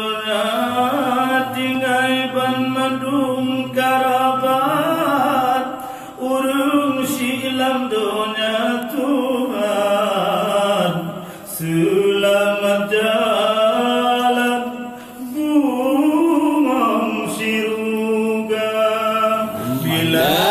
dunia tinggai ban madung karabat urung silam dunia Tuhan selamat jalan bumang siruga bila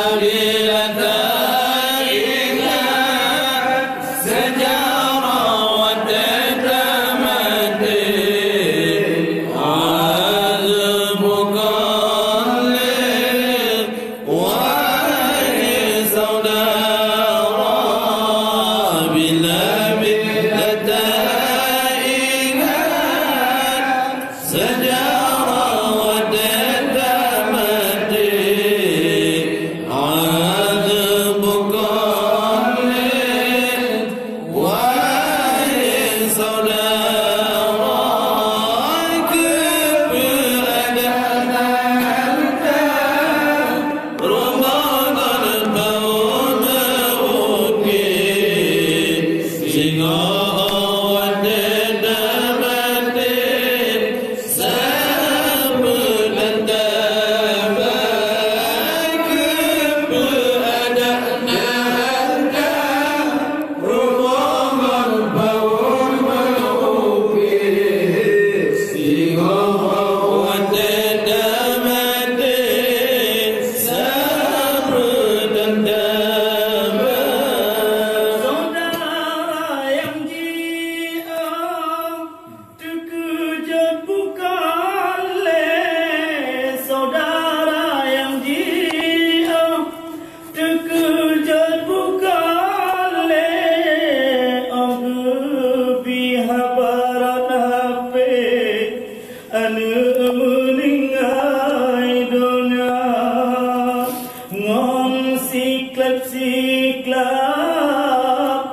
siklap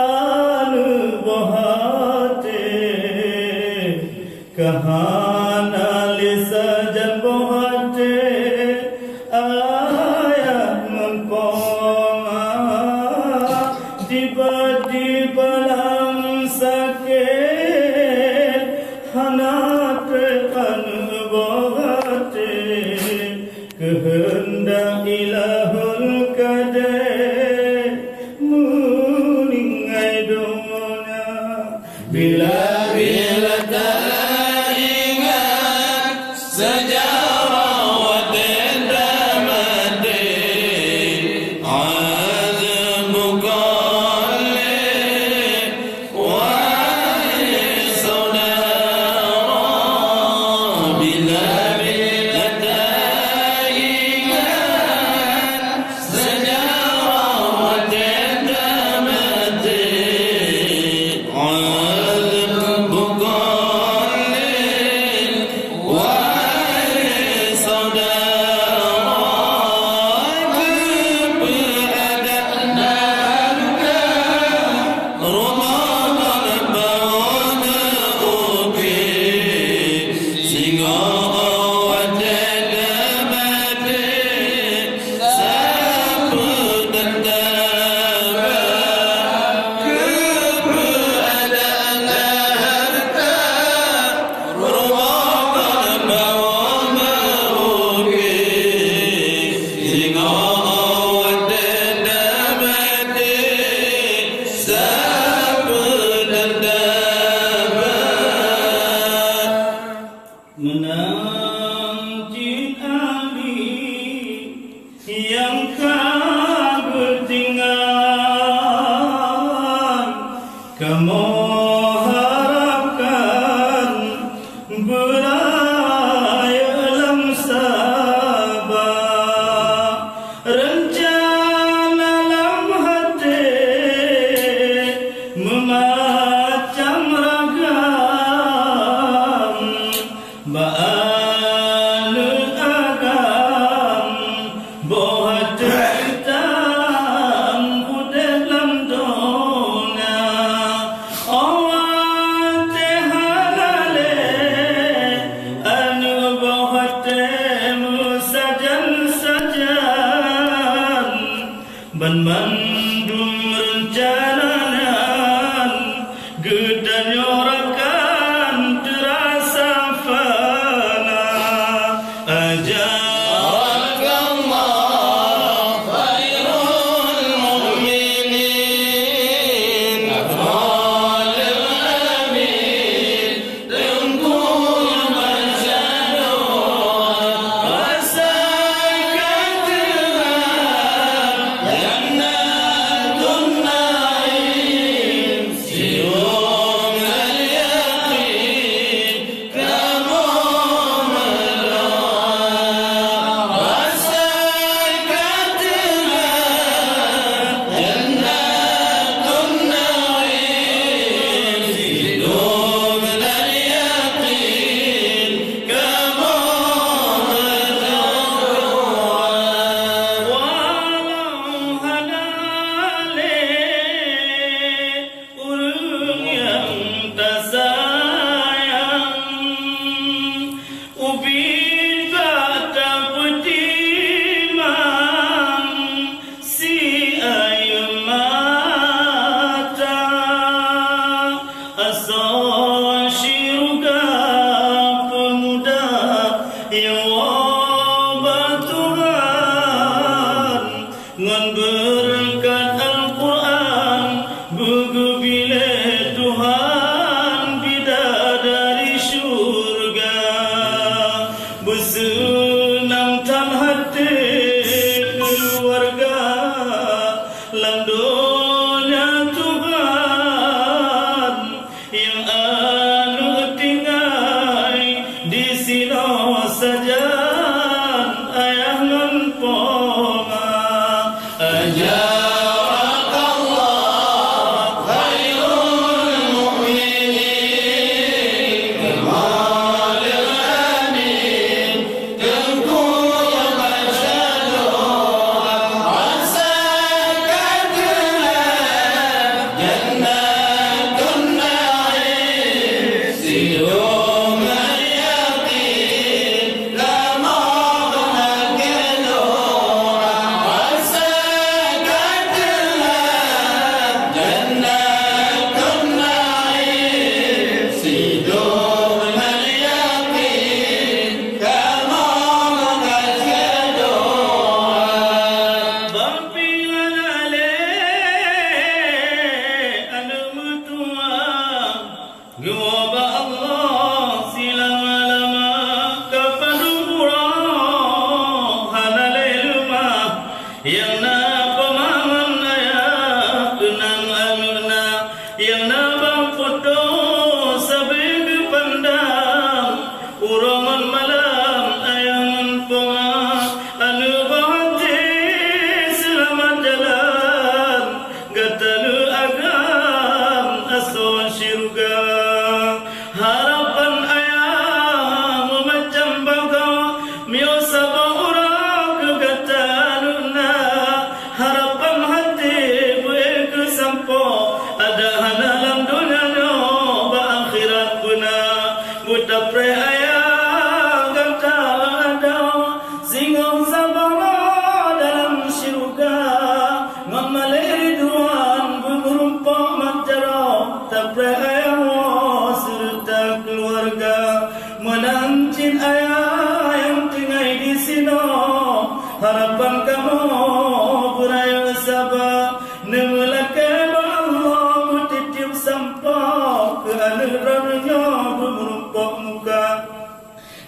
anu bohate kahana lisa jan bohate ayah mempoma tiba-tiba lang sakit hanate anu bohate kehendak ilahul kader muningai dunia bila tak ingat sejarah wadenda mati azmu qalli wahai saudara bila menanti Ali yang kau bertinggal kamu harapkan beraya alam sabar rencana dalam hati memacam ragam ba'anu agam bohat hitam putih dalam dona awate halale anu bohat musajan ban mandum rencananan gedan yorakan terasa Ya Allah Tuhan ngan berkat Al-Quran buku bilik Tuhan bidadari syurga bersenang tan hati keluarga landonya Tuhan yang anu tinggai di sino saja ayah ngamponga aja. Gua Allah silama-lama kepadura hanaleluma yang na pemaman ayat kenang anuna yang na bang foto sabeg pandang urangan malam ayangan pema anu bahati selamat jalan gatalu agam aso syurga harapan ayah macam bagau mio sabang orang kegataluna harapan hati buat kesampo ada hanalam dunia no ba akhirat guna buta pre ayah gata ada singong sabang dalam syurga ngamalai duan berumpa matara tapre ayah keluarga menancin ayah yang tinggal di sini harapan kamu beraya sabar nemulakan Allah mutitip sampah ke anugerahnya bermerumpuk muka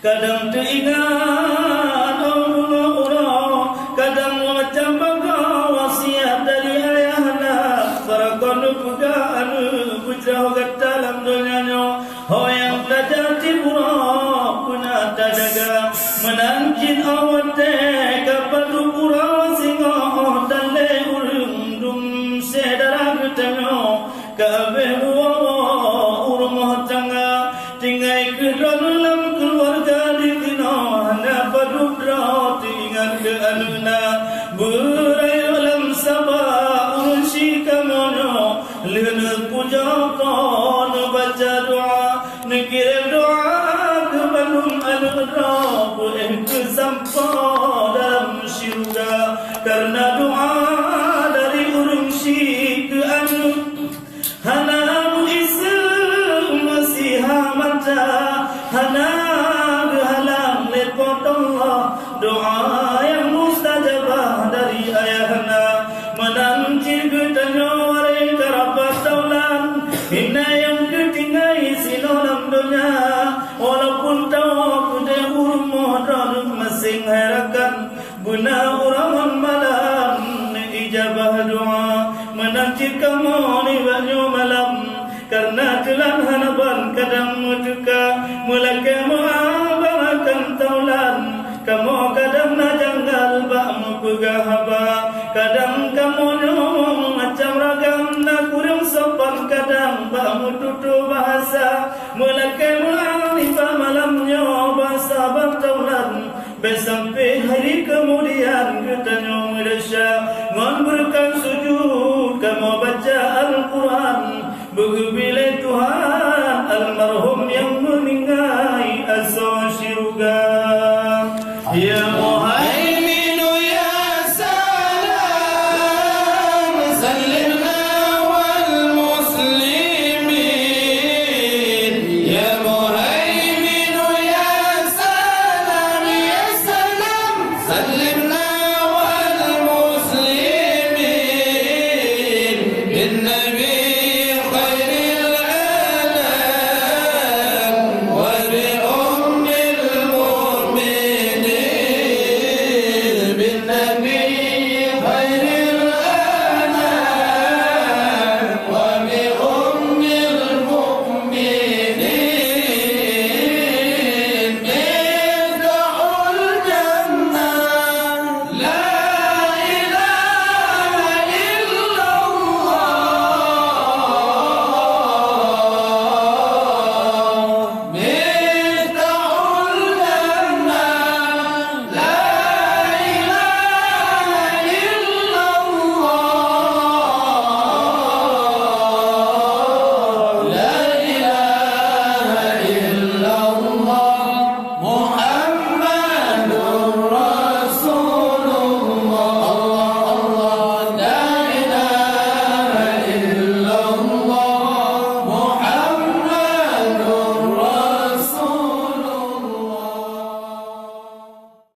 kadang teringat orang kadang macam bagai wasiat dari ayahna para kono puga anu putra dalam dunia oh yang belajar tiburah guna tadaga menancin awat kapal pura singa dan le urung sedara getanyo kabe urung tangga tinggai ke dalam keluarga di dino hana padudra tinggal ke anuna berayalam sabah urunsi kamono lena puja kon baca doa Nikirim doa ke Bandung Al-Rab ke sampah dalam syurga karena doa dari urung syik ke anu hana islam masih mata hana halang lepot Allah doa yang mustajabah dari ayahna menanti getanyo warai karapat taulan hina yang ketinggai sinolam dunia walaupun tahu kuda urmoh dalam masing harakan guna urangan malam ijabah doa menanti kamu ni banyu malam karena telan hanaban kadang mutuka mulai muabarakan taulan kamu kadang najanggal ba'mu pegahaba kadang kamu nyom macam ragam na kurang sopan kadang ba'mu tutu bahasa mulai mu'alifah malamnya bahasa bertaulan sampai hari kemudian katanya merasa memberikan sujud kamu baca Al-Quran bila Tuhan almarhum yang meninggal asal syurga ya